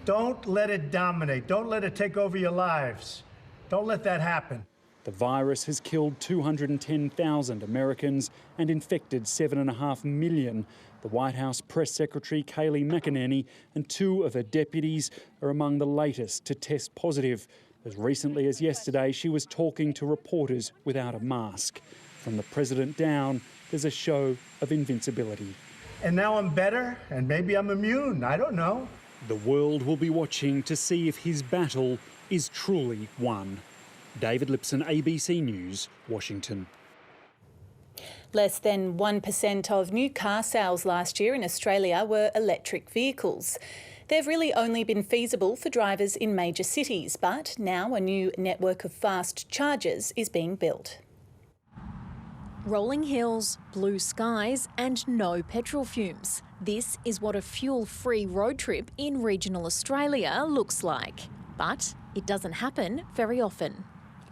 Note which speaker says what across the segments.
Speaker 1: Don't let it dominate. Don't let it take over your lives. Don't let that happen.
Speaker 2: The virus has killed 210,000 Americans and infected 7.5 million. The White House Press Secretary Kayleigh McEnany and 2 of her deputies are among the latest to test positive. As recently as yesterday, she was talking to reporters without a mask. From the president down, there's a show of invincibility.
Speaker 1: And now I'm better, and maybe I'm immune. I don't know.
Speaker 2: The world will be watching to see if his battle is truly won. David Lipson, ABC News, Washington.
Speaker 3: Less than 1% of new car sales last year in Australia were electric vehicles. They've really only been feasible for drivers in major cities, but now a new network of fast chargers is being built.
Speaker 4: Rolling hills, blue skies and no petrol fumes. This is what a fuel-free road trip in regional Australia looks like. But it doesn't happen very often.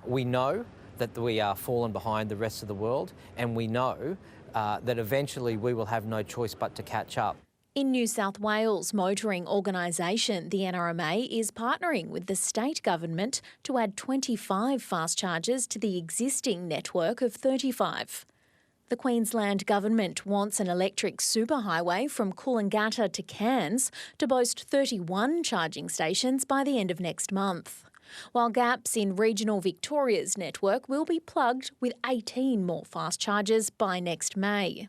Speaker 5: We know that we are fallen behind the rest of the world, and we know that eventually we will have no choice but to catch up.
Speaker 4: In New South Wales, motoring organisation the NRMA is partnering with the state government to add 25 fast chargers to the existing network of 35. The Queensland government wants an electric superhighway from Coolangatta to Cairns to boast 31 charging stations by the end of next month, while gaps in regional Victoria's network will be plugged with 18 more fast chargers by next May.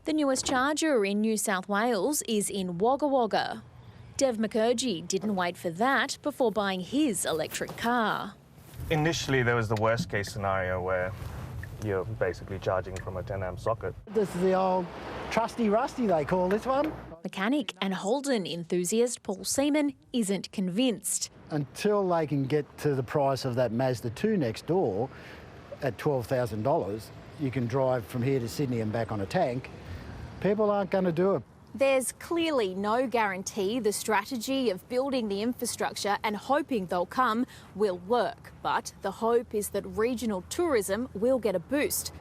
Speaker 4: The newest charger in New South Wales is in Wagga Wagga. Dev Mukherjee didn't wait for that before buying his electric car.
Speaker 6: Initially, there was the worst case scenario where you're basically charging from a 10-amp socket.
Speaker 7: This is the old trusty rusty, they call this one.
Speaker 4: Mechanic and Holden enthusiast Paul Seaman isn't convinced.
Speaker 7: Until they can get to the price of that Mazda 2 next door at $12,000, you can drive from here to Sydney and back on a tank, people aren't going to do it.
Speaker 4: There's clearly no guarantee the strategy of building the infrastructure and hoping they'll come will work. But the hope is that regional tourism will get a boost.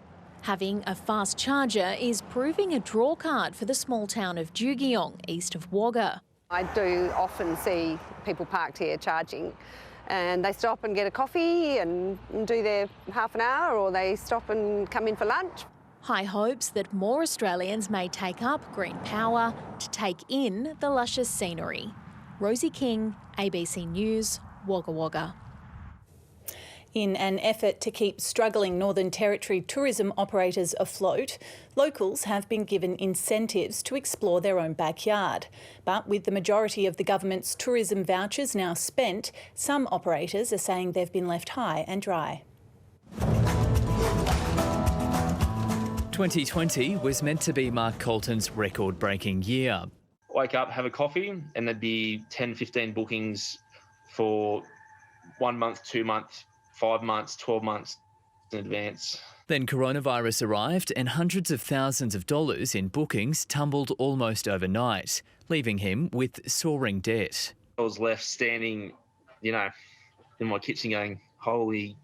Speaker 4: Having a fast charger is proving a draw card for the small town of Jugeong, east of Wagga.
Speaker 8: I do often see people parked here charging, and they stop and get a coffee and do their half an hour, or they stop and come in for lunch.
Speaker 4: High hopes that more Australians may take up green power to take in the luscious scenery. Rosie King, ABC News, Wagga Wagga.
Speaker 3: In an effort to keep struggling Northern Territory tourism operators afloat, locals have been given incentives to explore their own backyard. But with the majority of the government's tourism vouchers now spent, some operators are saying they've been left high and dry.
Speaker 9: 2020 was meant to be Mark Colton's record-breaking year.
Speaker 10: Wake up, have a coffee, and there'd be 10, 15 bookings for 1 month, 2 months, 5 months, 12 months in advance.
Speaker 9: Then coronavirus arrived and hundreds of thousands of dollars in bookings tumbled almost overnight, leaving him with soaring debt.
Speaker 10: I was left standing, in my kitchen going, holy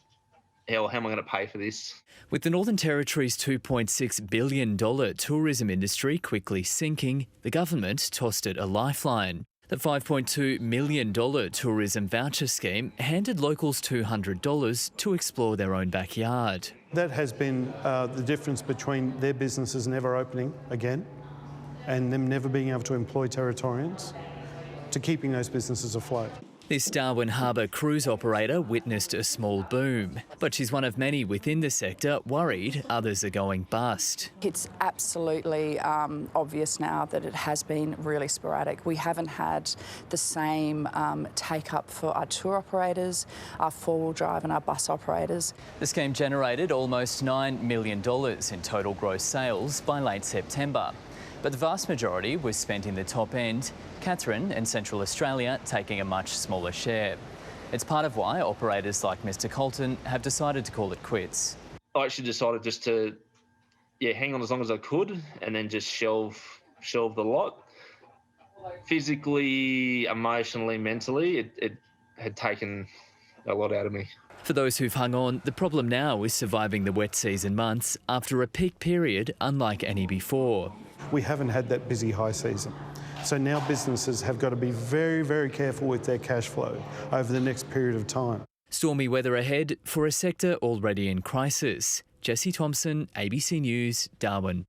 Speaker 10: hell, how am I going to pay for this?
Speaker 9: With the Northern Territory's $2.6 billion tourism industry quickly sinking, the government tossed it a lifeline. The $5.2 million tourism voucher scheme handed locals $200 to explore their own backyard.
Speaker 11: That has been the difference between their businesses never opening again and them never being able to employ Territorians to keeping those businesses afloat.
Speaker 9: This Darwin Harbour cruise operator witnessed a small boom, but she's one of many within the sector worried others are going bust.
Speaker 12: It's absolutely obvious now that it has been really sporadic. We haven't had the same take-up for our tour operators, our four-wheel drive and our bus operators.
Speaker 9: The scheme generated almost $9 million in total gross sales by late September. But the vast majority was spent in the top end, Katherine and Central Australia taking a much smaller share. It's part of why operators like Mr Colton have decided to call it quits.
Speaker 10: I actually decided just to, hang on as long as I could and then just shelve the lot. Physically, emotionally, mentally, it had taken a lot out of me.
Speaker 9: For those who've hung on, the problem now is surviving the wet season months after a peak period unlike any before.
Speaker 11: We haven't had that busy high season. So now businesses have got to be very, very careful with their cash flow over the next period of time.
Speaker 9: Stormy weather ahead for a sector already in crisis. Jesse Thompson, ABC News, Darwin.